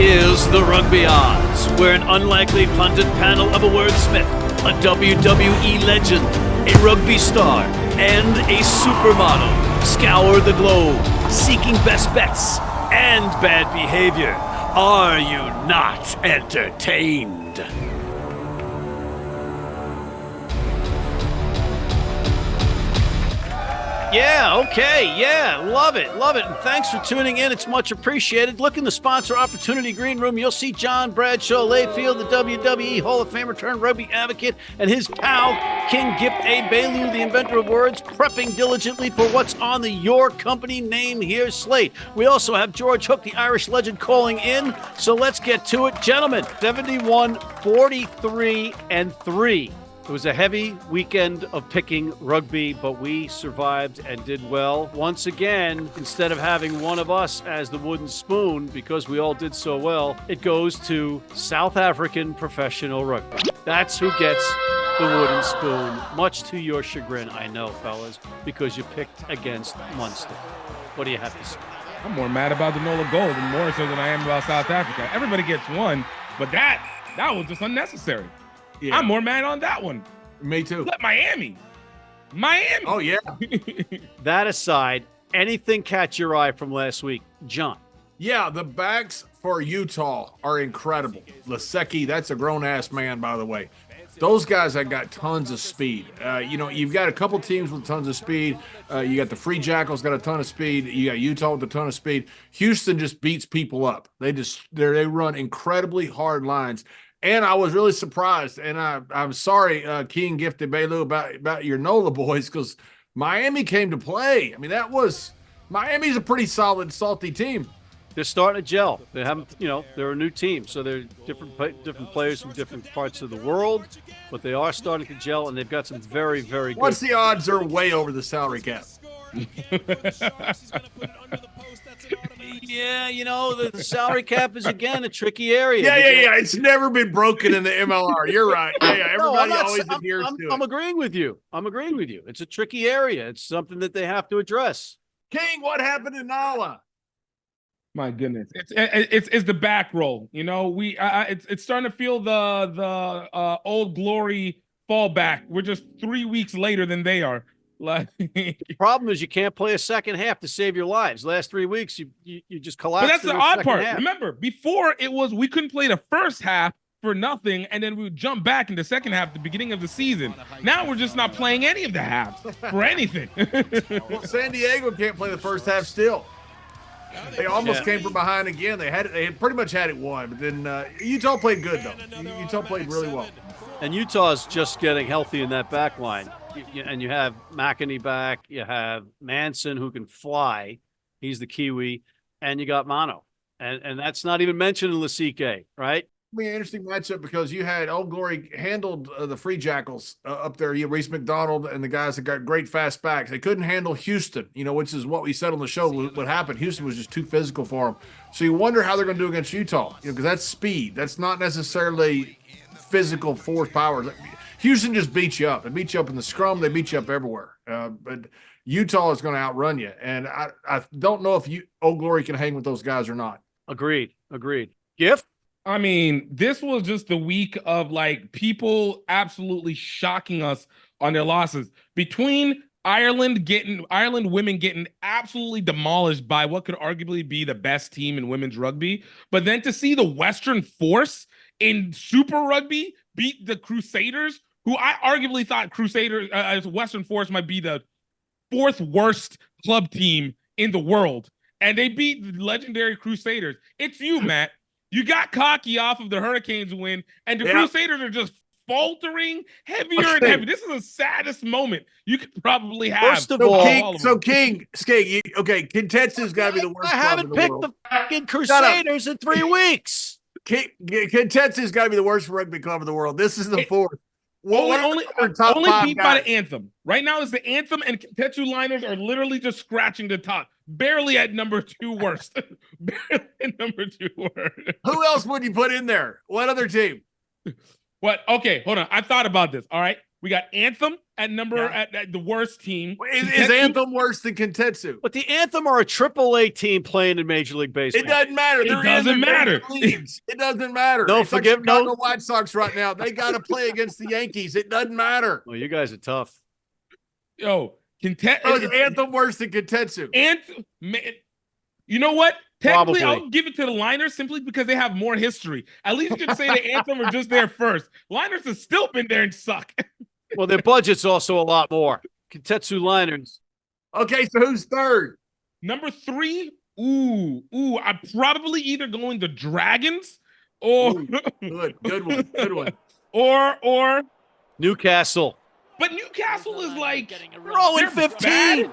is the Rugby Odds, where an unlikely pundit panel of a wordsmith, a WWE legend, a rugby star, and a supermodel scour the globe, seeking best bets and bad behavior. Are you not entertained? Yeah, okay, yeah, love it, and thanks for tuning in. It's much appreciated. Look in the sponsor opportunity green room. You'll see John Bradshaw Layfield, the WWE Hall of Famer turned rugby advocate, and his pal, King Gift Egbelu, the Inventor of Words, prepping diligently for what's on the Your Company Name Here slate. We also have George Hook, the Irish legend, calling in, so let's get to it. Gentlemen, 71, 43, and 3. It was a heavy weekend of picking rugby, but we survived and did well. Once again, instead of having one of us as the wooden spoon, because we all did so well, it goes to South African professional rugby. That's who gets the wooden spoon, much to your chagrin, I know, fellas, because you picked against Munster. What do you have to say? I'm more mad about the Nola goal more so than I am about South Africa. Everybody gets one, but that was just unnecessary. Yeah. I'm more mad on that one. Me too. Let Miami. Oh, yeah. That aside, anything catch your eye from last week? John. Yeah, the backs for Utah are incredible. Lasecki, that's a grown-ass man, by the way. Those guys have got tons of speed. You've got a couple teams with tons of speed. You got the Free Jackals got a ton of speed. You got Utah with a ton of speed. Houston just beats people up. They run incredibly hard lines. And I was really surprised, and I'm sorry, King Gift Egbelu, about your NOLA boys, because Miami came to play. I mean, Miami's a pretty solid, salty team. They're starting to gel. They haven't, they're a new team, so they're different players from different parts of the world, but they are starting to gel, and they've got some very, very good. What's the odds they're way over the salary cap? Yeah, the salary cap is, again, a tricky area. Yeah. It's never been broken in the MLR. You're right. Yeah. Everybody always adheres to it. I'm agreeing with you. It's a tricky area. It's something that they have to address. King, what happened in Nala? My goodness, it's the back roll. It's starting to feel the Old Glory fallback. We're just 3 weeks later than they are. The problem is you can't play a second half to save your lives. Last 3 weeks, you just collapsed. But that's the odd part. Half. Remember, before it was we couldn't play the first half for nothing, and then we would jump back in the second half at the beginning of the season. Now we're just not playing any of the halves for anything. Well, San Diego can't play the first half still. They almost came from behind again. They had pretty much had it won, but then Utah played good though. Utah played really well. And Utah's just getting healthy in that back line. And you have McCarthy back. You have Manson, who can fly. He's the Kiwi. And you got Mono. And that's not even mentioned in Lasike, right? It'll be an interesting matchup because you had Old Glory handled the Free Jackals up there. You Reese McDonald and the guys that got great fast backs. They couldn't handle Houston, which is what we said on the show. What happened? Houston was just too physical for them. So you wonder how they're going to do against Utah, because that's speed. That's not necessarily physical force power. Houston just beats you up. They beat you up in the scrum. They beat you up everywhere. But Utah is going to outrun you. And I don't know if Old Glory can hang with those guys or not. Agreed. Gift? I mean, this was just the week of people absolutely shocking us on their losses. Between Ireland women getting absolutely demolished by what could arguably be the best team in women's rugby, but then to see the Western Force in Super Rugby beat the Crusaders, who I arguably thought Western Force might be the fourth worst club team in the world, and they beat the legendary Crusaders. It's you, Matt. You got cocky off of the Hurricanes win, and the Crusaders are just faltering heavier and heavier. This is the saddest moment you could probably have. First of all, King, Contetsu's got to be the worst. I haven't picked the fucking Crusaders in 3 weeks. Contetsu's got to be the worst rugby club in the world. This is the fourth. Only beat by the Anthem. Right now is the Anthem, and Contetsu Liners are literally just scratching the top. Barely at number 2 worst. Barely at number 2 worst. Who else would you put in there? What other team? What? Okay, hold on. I thought about this. All right. We got Anthem at at the worst team. Is Anthem worse than Kintetsu? But the Anthem are a AAA team playing in Major League Baseball. It doesn't matter. It doesn't matter. It doesn't matter. No, it's like Chicago White Sox right now. They got to play against the Yankees. It doesn't matter. Well, you guys are tough. Yo, Is Anthem worse than Kintetsu? Anthem, man, you know what? Technically, Probably. I'll give it to the Liners simply because they have more history. At least you can say the Anthem are just there first. Liners have still been there and suck. Well, their budget's also a lot more. Kintetsu Liners. Okay, so who's third? Number 3, I'm probably either going the Dragons or Good one. or Newcastle. but Newcastle is like They're 0-15.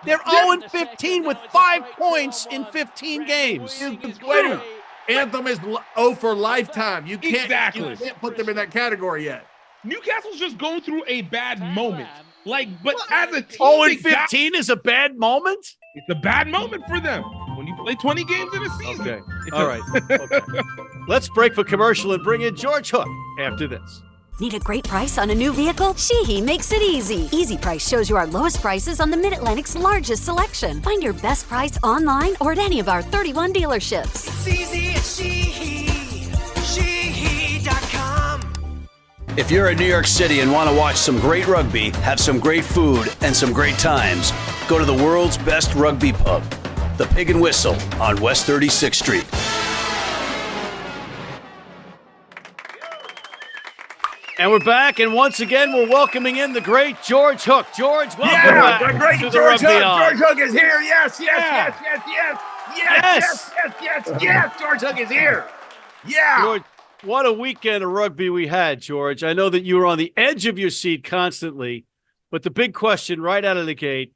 They're 0-15 with 5 points in 15 games. Wait a minute. Anthem is 0 for lifetime. You can't put them in that category yet. Newcastle's just going through a bad moment. But as a team, 0-15 is a bad moment? It's a bad moment for them when you play 20 games in a season. Okay. All right. Okay. Let's break for commercial and bring in George Hook after this. Need a great price on a new vehicle? Sheehy makes it easy. Easy Price shows you our lowest prices on the Mid-Atlantic's largest selection. Find your best price online or at any of our 31 dealerships. It's easy at Sheehy. Sheehy.com. If you're in New York City and want to watch some great rugby, have some great food, and some great times, go to the world's best rugby pub, the Pig and Whistle on West 36th Street. And we're back, and once again, we're welcoming in the great George Hook. George, welcome back the great to the George Rugby Hook. Hour. George Hook is here. Yes. George Hook is here. Yeah. George, what a weekend of rugby we had, George. I know that you were on the edge of your seat constantly, but the big question right out of the gate,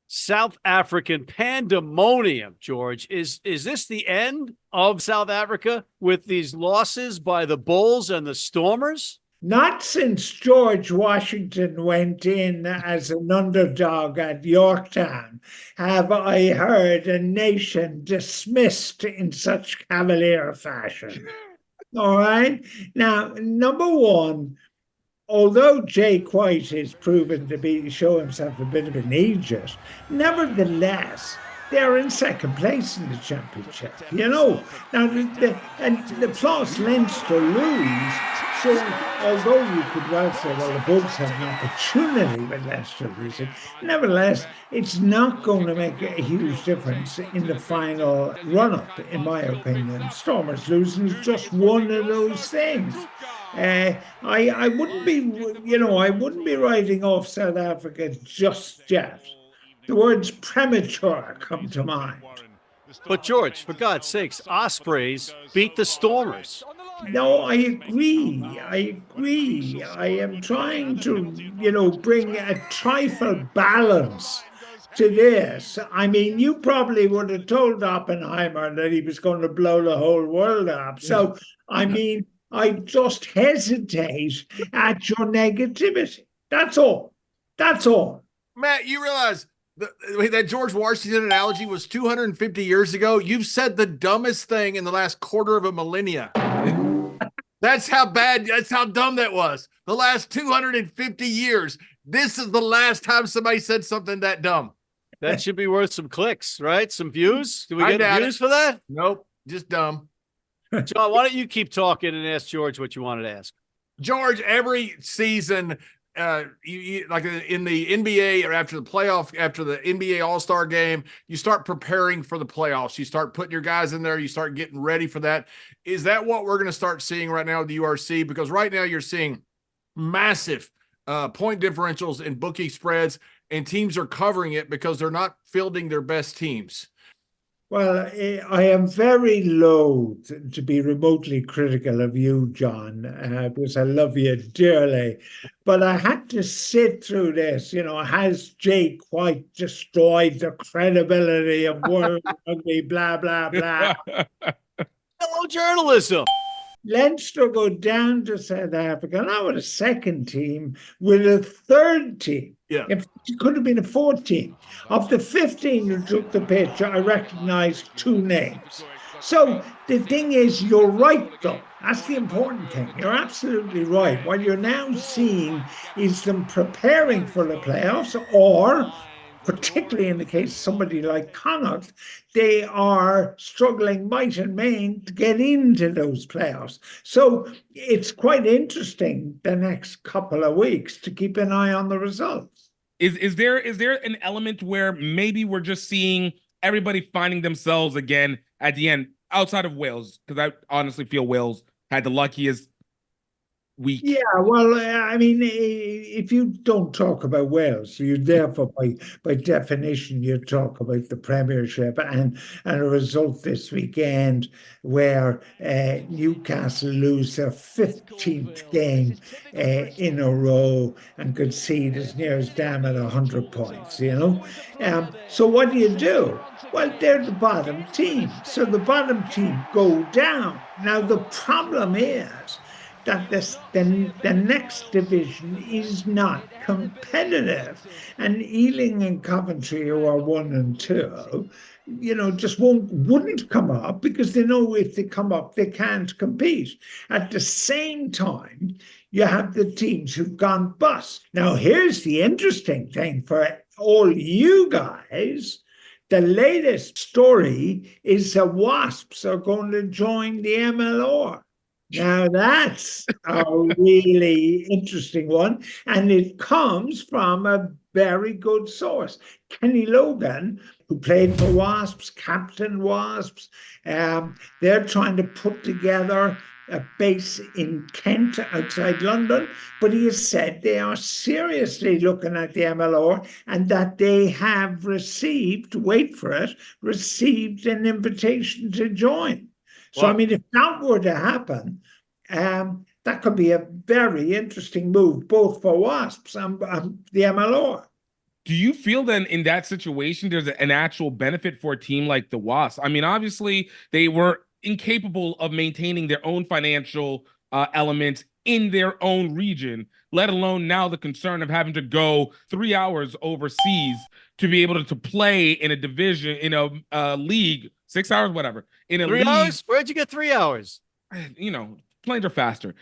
South African pandemonium, George. Is this the end of South Africa with these losses by the Bulls and the Stormers? Not since George Washington went in as an underdog at Yorktown have I heard a nation dismissed in such cavalier fashion. All right. Now, number one, although Jake White is proven to show himself a bit of an idiot, nevertheless, they're in second place in the championship. Now the plus Leinster lose. So although you could well say, well, the Bulls have an opportunity with Leicester losing, nevertheless, it's not going to make a huge difference in the final run-up, in my opinion. Stormers losing is just one of those things. I wouldn't be writing off South Africa just yet. The words premature come to mind. But George, for God's sakes, Ospreys beat the Stormers. No, I agree. I am trying to, bring a trifle balance to this. I mean, you probably would have told Oppenheimer that he was going to blow the whole world up. So, I mean, I just hesitate at your negativity. That's all. Matt, you realize that George Washington analogy was 250 years ago? You've said the dumbest thing in the last quarter of a millennia. That's how dumb that was. The last 250 years. This is the last time somebody said something that dumb. That should be worth some clicks, right? Some views? Do we I get doubt views for that? Nope, just dumb. John, why don't you keep talking and ask George what you wanted to ask? George, every season, you like in the NBA or after the NBA All-Star game, you start preparing for the playoffs. You start putting your guys in there. You start getting ready for that. Is that what we're going to start seeing right now with the URC? Because right now you're seeing massive point differentials in bookie spreads, and teams are covering it because they're not fielding their best teams. Well, I am very loath to be remotely critical of you, John, because I love you dearly. But I had to sit through this. Has Jake White destroyed the credibility of world rugby, blah, blah, blah. Hello, journalism. Leinster go down to South Africa, not with a second team, with a third team. Yeah. It could have been a fourth team. Of the 15 who took the pitch, I recognise 2 names. So the thing is, you're right, though. That's the important thing. You're absolutely right. What you're now seeing is them preparing for the playoffs, or particularly in the case of somebody like Connacht, they are struggling might and main to get into those playoffs. So it's quite interesting the next couple of weeks to keep an eye on the results. Is there an element where maybe we're just seeing everybody finding themselves again at the end, outside of Wales? Because I honestly feel Wales had the luckiest week. Yeah, well, I mean, if you don't talk about Wales, you therefore, by definition, you talk about the Premiership and a result this weekend where Newcastle lose their 15th game in a row and concede as near as damn at 100 points, you know? So what do? Well, they're the bottom team. So the bottom team go down. Now, the problem is that the next division is not competitive. And Ealing and Coventry, who are 1 and 2, you know, just wouldn't come up because they know if they come up, they can't compete. At the same time, you have the teams who've gone bust. Now, here's the interesting thing for all you guys. The latest story is the Wasps are going to join the MLR. Now, that's a really interesting one, and it comes from a very good source. Kenny Logan, who played for Wasps, captain Wasps, they're trying to put together a base in Kent outside London, but he has said they are seriously looking at the MLR and that they have received, wait for it, received an invitation to join. So, I mean, if that were to happen, that could be a very interesting move, both for Wasps and the MLR. Do you feel then in that situation, there's an actual benefit for a team like the Wasps? I mean, obviously, they were incapable of maintaining their own financial elements in their own region, let alone now the concern of having to go 3 hours overseas to be able to play in a division, in a league, 6 hours, whatever. In a 3 league, hours? Where'd you get 3 hours? You know, planes are faster.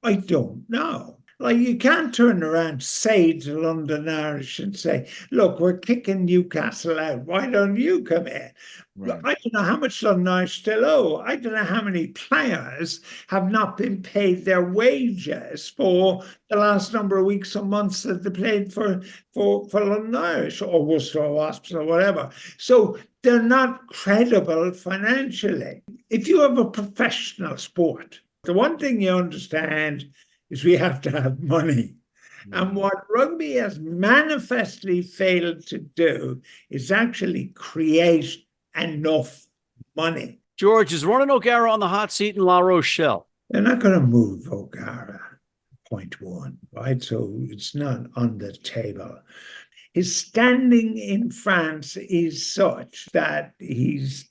I don't know. Like, you can't turn around, say to London Irish and say, look, we're kicking Newcastle out. Why don't you come in? Right. I don't know how much London Irish still owe. I don't know how many players have not been paid their wages for the last number of weeks or months that they played for London Irish or Worcester or Wasps or whatever. So they're not credible financially. If you have a professional sport, the one thing you understand is we have to have money. And what rugby has manifestly failed to do is actually create enough money. George, is Ronan O'Gara on the hot seat in La Rochelle? They're not going to move O'Gara, point one, right? So it's not on the table. His standing in France is such that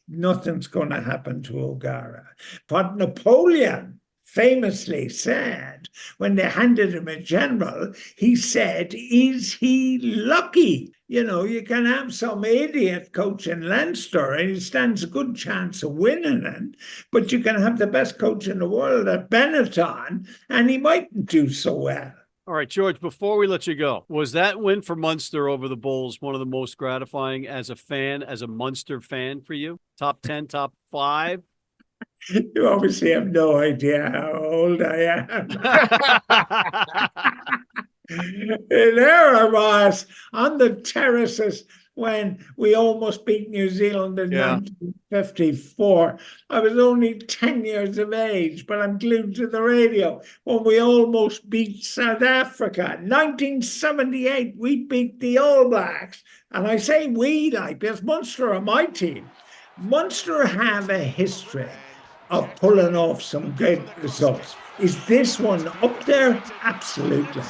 nothing's going to happen to O'Gara. But Napoleon famously said, when they handed him a general, he said, is he lucky? You know, you can have some idiot coach in Leinster and he stands a good chance of winning it, but you can have the best coach in the world at Benetton and he mightn't do so well. All right, George, before we let you go, was that win for Munster over the Bulls one of the most gratifying as a fan, as a Munster fan for you? Top 10, top 5? You obviously have no idea how old I am. There I was on the terraces when we almost beat New Zealand in 1954. I was only 10 years of age, but I'm glued to the radio when we almost beat South Africa. 1978, we beat the All Blacks. And I say we, like, because Munster are my team. Munster have a history of pulling off some great results. Is this one up there? Absolutely.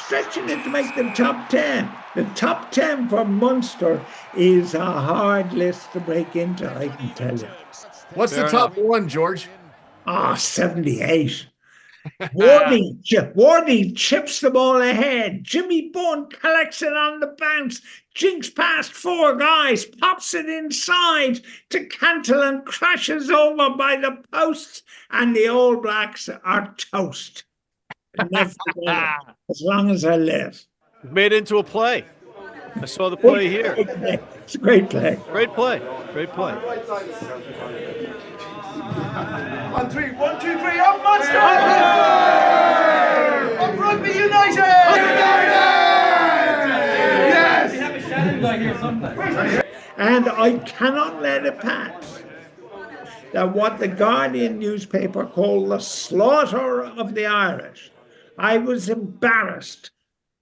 Stretching it to make the top 10. The top 10 for Munster is a hard list to break into, I can tell you. What's the top one, George? 78. Wardy chips the ball ahead. Jimmy Bone collects it on the bounce. Jinks past 4 guys, pops it inside to Cantle and crashes over by the posts. And the All Blacks are toast. Never forget it, as long as I live. Made into a play. I saw the play here. It's a great play. Great play. Great play. 1, 3, 1, 2, 3, up Munster! Up Rugby United! Yes! And I cannot let it pass that what the Guardian newspaper called the slaughter of the Irish. I was embarrassed,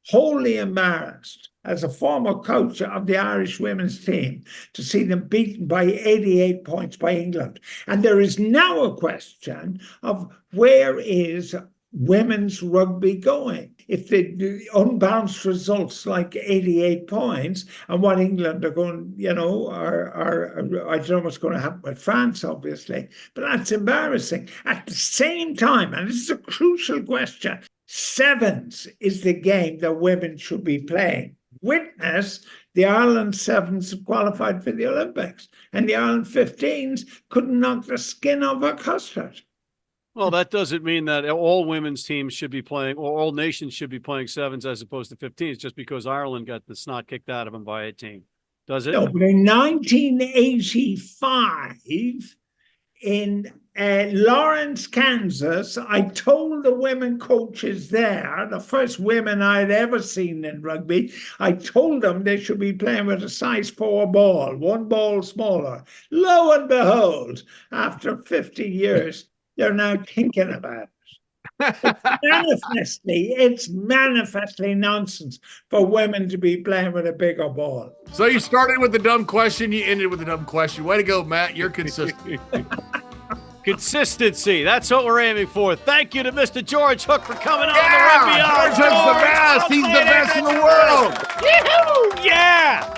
wholly embarrassed, as a former coach of the Irish women's team, to see them beaten by 88 points by England. And there is now a question of where is women's rugby going? If the unbalanced results like 88 points and what England are going, are I don't know what's going to happen with France, obviously, but that's embarrassing. At the same time, and this is a crucial question, sevens is the game that women should be playing. Witness the Ireland sevens qualified for the Olympics, and the Ireland 15s couldn't knock the skin off a custard. Well, that doesn't mean that all women's teams should be playing, or all nations should be playing sevens as opposed to 15s, just because Ireland got the snot kicked out of them by a team. Does it? No, but in 1985, in Lawrence, Kansas, I told the women coaches there, the first women I'd ever seen in rugby, I told them they should be playing with a size 4 ball, 1 ball smaller. Lo and behold, after 50 years, they're now thinking about it. It's manifestly nonsense for women to be playing with a bigger ball. So you started with the dumb question, you ended with a dumb question. Way to go, Matt. You're consistent. Consistency. That's what we're aiming for. Thank you to Mr. George Hook for coming on the Rugby Hour. George Hook's the best. He's the best in the world. Yee-hoo! Yeah.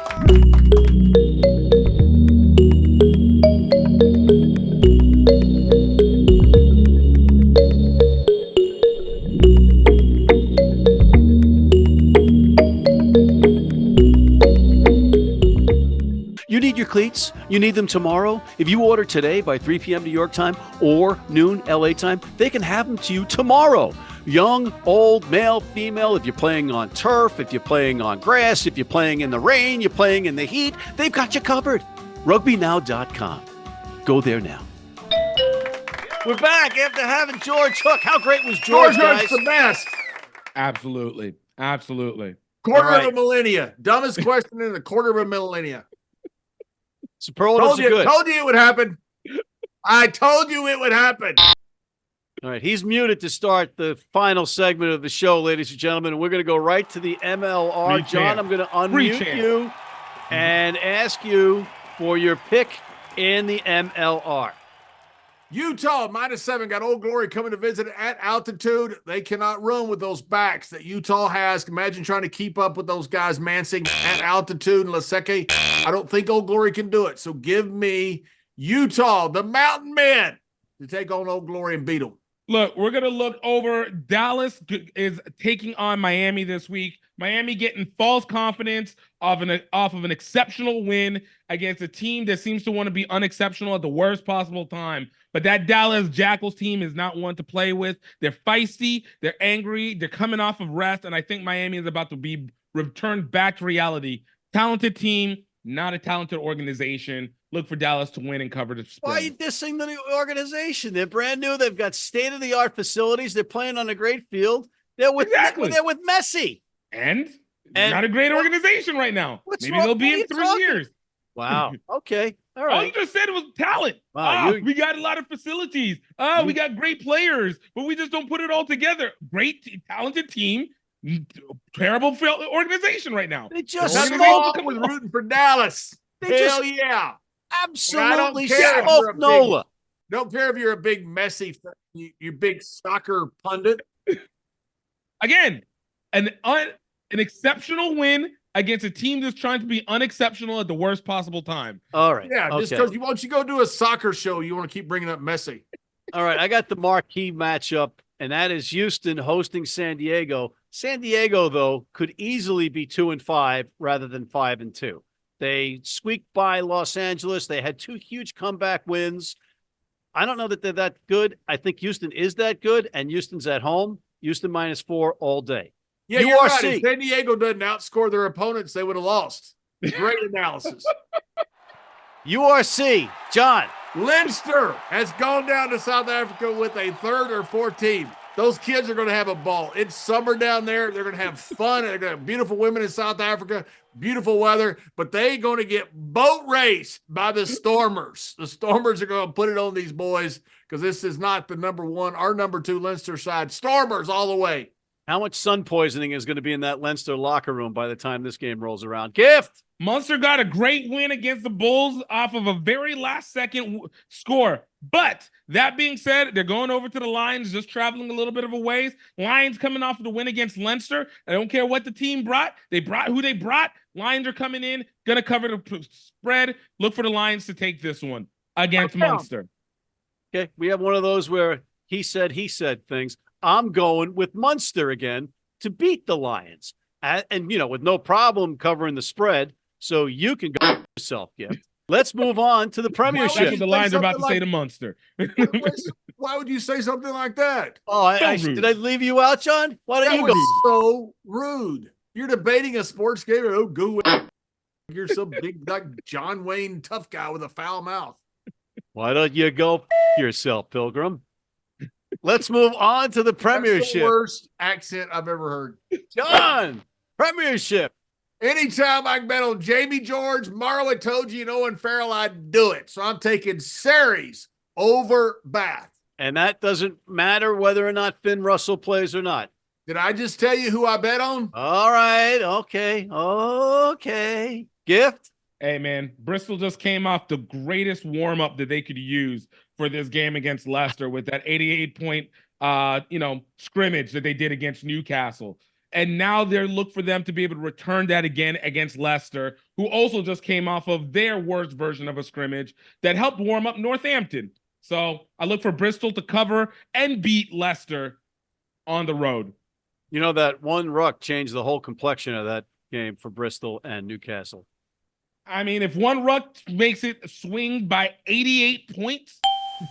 You need your cleats? You need them tomorrow? If you order today by 3 p.m. New York time or noon LA time, they can have them to you tomorrow. Young, old, male, female, if you're playing on turf, if you're playing on grass, if you're playing in the rain, you're playing in the heat, they've got you covered. RugbyNow.com. Go there now. We're back after having George Hook. How great was George, guys? Hook's the best. Absolutely. Absolutely. Quarter of a millennia. Dumbest question in a quarter of a millennia. Superlatives are good. Told you it would happen. I told you it would happen. All right, he's muted to start the final segment of the show, ladies and gentlemen, and we're going to go right to the MLR. John, I'm going to unmute you and ask you for your pick in the MLR. Utah, -7, got Old Glory coming to visit at altitude. They cannot run with those backs that Utah has. Imagine trying to keep up with those guys, Mansing, at altitude, and Laseke. I don't think Old Glory can do it. So give me Utah, the Mountain Men, to take on Old Glory and beat them. Look, we're going to look over. Dallas is taking on Miami this week. Miami getting false confidence off of an exceptional win against a team that seems to want to be unexceptional at the worst possible time. But that Dallas Jackals team is not one to play with. They're feisty. They're angry. They're coming off of rest. And I think Miami is about to be returned back to reality. Talented team, not a talented organization. Look for Dallas to win and cover the spread. Why are you dissing the organization? They're brand new. They've got state-of-the-art facilities. They're playing on a great field. They're with Messi. And not a great organization right now. Maybe they'll be in 3 years. Wow. Okay. All right. All you just said was talent. Wow, we got a lot of facilities. We got great players, but we just don't put it all together. Great, talented team. Terrible organization right now. They just was rooting for Dallas. Hell yeah. Absolutely smoked Nola. Don't care if you're a big Messi, you big soccer pundit. Again, an exceptional win against a team that's trying to be unexceptional at the worst possible time. All right. Yeah, just because you want to go do a soccer show, you want to keep bringing up Messi. All right, I got the marquee matchup and that is Houston hosting San Diego. San Diego, though, could easily be 2-5 rather than 5-2. They squeaked by Los Angeles. They had 2 huge comeback wins. I don't know that they're that good. I think Houston is that good, and Houston's at home. Houston -4 all day. Yeah, you're right. If San Diego doesn't outscore their opponents, they would have lost. Great analysis. URC, John. Leinster has gone down to South Africa with a 3rd or 4th team. Those kids are going to have a ball. It's summer down there. They're going to have fun. They're going to have beautiful women in South Africa, beautiful weather, but they're going to get boat raced by the Stormers. The Stormers are going to put it on these boys because this is not the number 1, our number 2 Leinster side. Stormers all the way. How much sun poisoning is going to be in that Leinster locker room by the time this game rolls around? Gift. Munster got a great win against the Bulls off of a very last-second score. But that being said, they're going over to the Lions, just traveling a little bit of a ways. Lions coming off of the win against Leinster. I don't care what the team brought. They brought who they brought. Lions are coming in, going to cover the spread. Look for the Lions to take this one against Munster. Okay, we have one of those where he said things. I'm going with Munster again to beat the Lions. And with no problem covering the spread. So you can go yourself, Gift. Let's move on to the Premiership. That's what the Lions are about to say to Munster. Why would you say something like that? Oh, did I leave you out, John? Why don't you go? So rude. You're debating a sports game. Oh, go. You're some big, like John Wayne tough guy with a foul mouth. Why don't you go yourself, Pilgrim? Let's move on to the Premiership. That's the worst accent I've ever heard. John, Premiership. Anytime I can bet on Jamie George, Marlo Itoje, and Owen Farrell, I'd do it. So I'm taking Series over Bath. And that doesn't matter whether or not Finn Russell plays or not. Did I just tell you who I bet on? All right. Okay. Gift? Hey, man, Bristol just came off the greatest warm-up that they could use for this game against Leicester with that 88-point, scrimmage that they did against Newcastle. And now they're look for them to be able to return that again against Leicester, who also just came off of their worst version of a scrimmage that helped warm up Northampton. So I look for Bristol to cover and beat Leicester on the road. You know, that one ruck changed the whole complexion of that game for Bristol and Newcastle. I mean, if one ruck makes it swing by 88 points,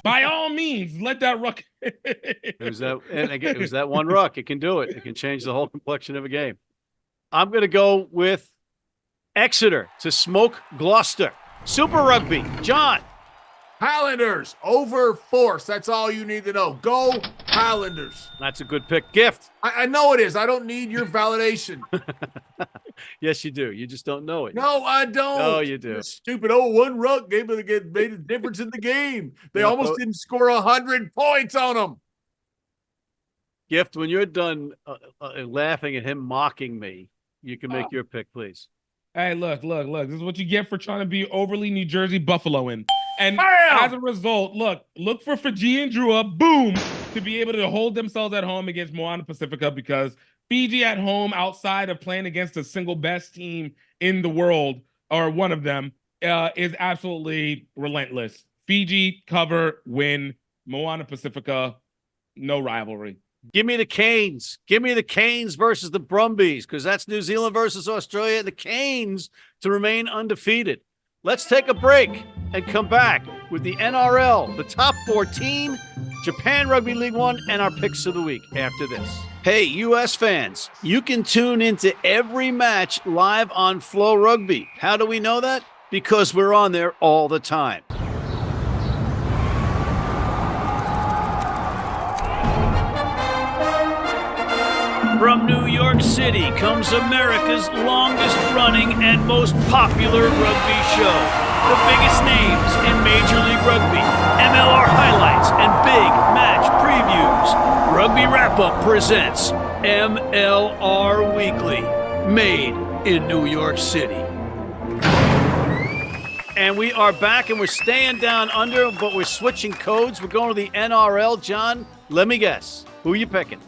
by all means, let that ruck. It was that one ruck. It can do it. It can change the whole complexion of a game. I'm going to go with Exeter to smoke Gloucester. Super Rugby. John. Highlanders over Force. That's all you need to know. Go Highlanders. That's a good pick. Gift. I know it is. I don't need your validation. Yes, you do. You just don't know it. No, I don't. No, you do. Stupid one ruck made a difference in the game. They almost didn't score 100 points on them. Gift, when you're done laughing at him mocking me, you can make your pick, please. Hey, look. This is what you get for trying to be overly New Jersey Buffaloing. And as a result, look for Fiji and Drua, boom, to be able to hold themselves at home against Moana Pacifica, because Fiji at home, outside of playing against the single best team in the world, or one of them, is absolutely relentless. Fiji, cover, win. Moana Pacifica, no rivalry. Give me the Canes. Give me the Canes versus the Brumbies, because that's New Zealand versus Australia. The Canes to remain undefeated. Let's take a break and come back with the NRL, the top 14, Japan Rugby League 1, and our picks of the week after this. Hey, U.S. fans, you can tune into every match live on Flow Rugby. How do we know that? Because we're on there all the time. From New York City comes America's longest running and most popular rugby show. The biggest names in Major League Rugby, MLR highlights, and big match previews. Rugby Wrap-Up presents MLR Weekly, made in New York City. And we are back, and we're staying down under, but we're switching codes. We're going to the NRL. John, let me guess. Who are you picking?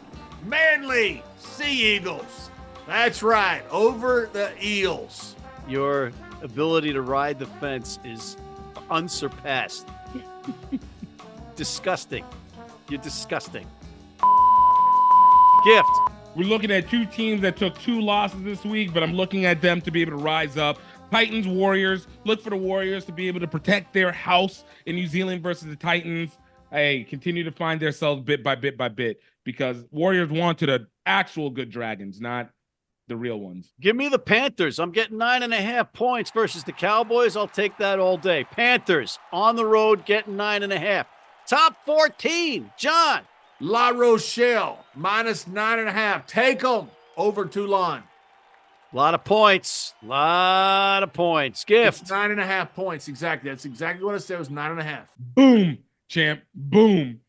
Manly Sea Eagles. That's right, over the Eels. Your ability to ride the fence is unsurpassed. Disgusting. You're disgusting. Gift. We're looking at two teams that took 2 losses this week, but I'm looking at them to be able to rise up. Titans, Warriors. Look for the Warriors to be able to protect their house in New Zealand versus the Titans. Hey, continue to find themselves bit by bit by bit, because Warriors wanted the actual good Dragons, not the real ones. Give me the Panthers. I'm getting 9.5 points versus the Cowboys. I'll take that all day. Panthers on the road getting 9.5. Top 14, John. La Rochelle, minus 9.5. Take them over Toulon. A lot of points. Gift. It's 9.5 points. Exactly. That's exactly what I said. It was 9.5. Boom, champ. Boom.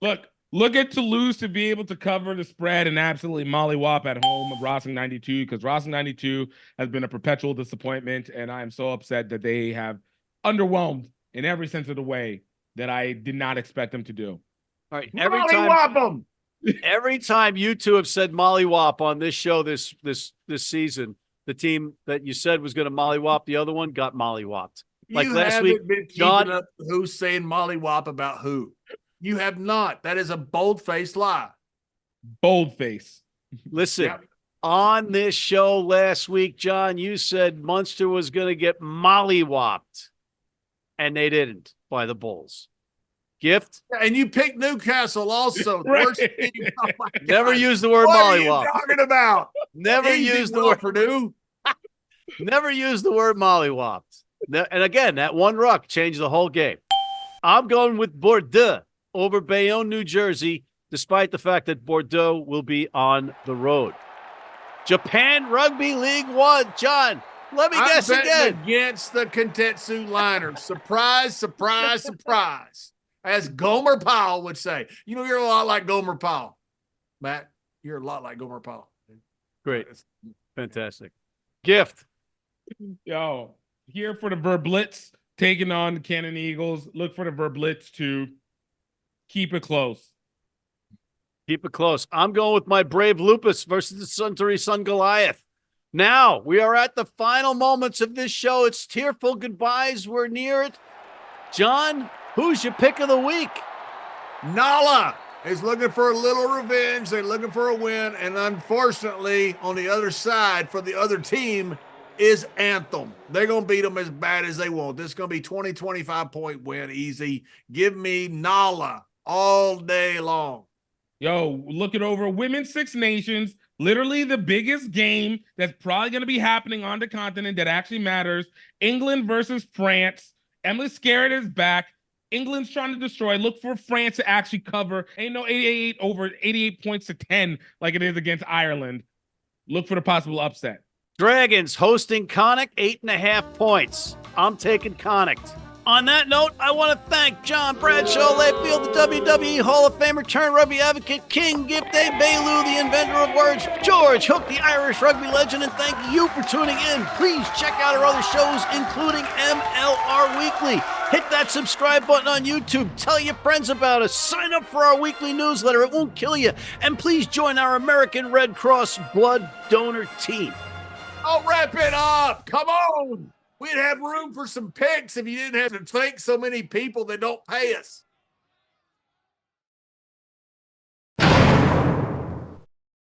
Look at Toulouse to be able to cover the spread and absolutely mollywop at home of Racing 92, because Racing 92 has been a perpetual disappointment, and I am so upset that they have underwhelmed in every sense of the way that I did not expect them to do. All right. Every time you two have said mollywop on this show this season, the team that you said was going to mollywop the other one got mollywopped. Like last week, John, up who's saying mollywop about who? You have not. That is a bold-faced lie. Bold-face. Listen, on this show last week, John, you said Munster was going to get mollywopped, and they didn't by the Bulls. Gift? And you picked Newcastle also. Right. Worst team. Oh my God. Never use the word what mollywop. What are you talking about? Never use the word Purdue. Never use the word mollywopped. And again, that one ruck changed the whole game. I'm going with Bordeaux over Bayonne, New Jersey, despite the fact that Bordeaux will be on the road. Japan Rugby League 1. John, let me guess again. Against the Kintetsu Liners. Surprise, surprise, surprise. As Gomer Powell would say. You know, you're a lot like Gomer Powell. Matt, you're a lot like Gomer Powell. Great. Fantastic. Gift. Yo, here for the Verblitz, taking on the Cannon Eagles. Look for the Verblitz to keep it close. Keep it close. I'm going with my Brave Lupus versus the Suntory Sun Goliath. Now, we are at the final moments of this show. It's tearful goodbyes. We're near it. John, who's your pick of the week? Nala is looking for a little revenge. They're looking for a win. And unfortunately, on the other side for the other team is Anthem. They're going to beat them as bad as they want. This is going to be 20, 25-point win, easy. Give me Nala all day long. Yo, looking over Women's Six Nations, literally the biggest game that's probably going to be happening on the continent that actually matters. England versus France. Emily Scarrett is back. England's trying to destroy. Look for France to actually cover. Ain't no 88 points to 10 like it is against Ireland. Look for the possible upset. Dragons hosting Connacht, 8.5 points. I'm taking Connacht. On that note, I want to thank John Bradshaw Layfield, the WWE Hall of Famer turned rugby advocate, King Gift Egbelu, the inventor of words, George Hook, the Irish rugby legend, and thank you for tuning in. Please check out our other shows, including MLR Weekly. Hit that subscribe button on YouTube. Tell your friends about us. Sign up for our weekly newsletter. It won't kill you. And please join our American Red Cross blood donor team. Oh, wrap it up. Come on. We'd have room for some picks if you didn't have to thank so many people that don't pay us.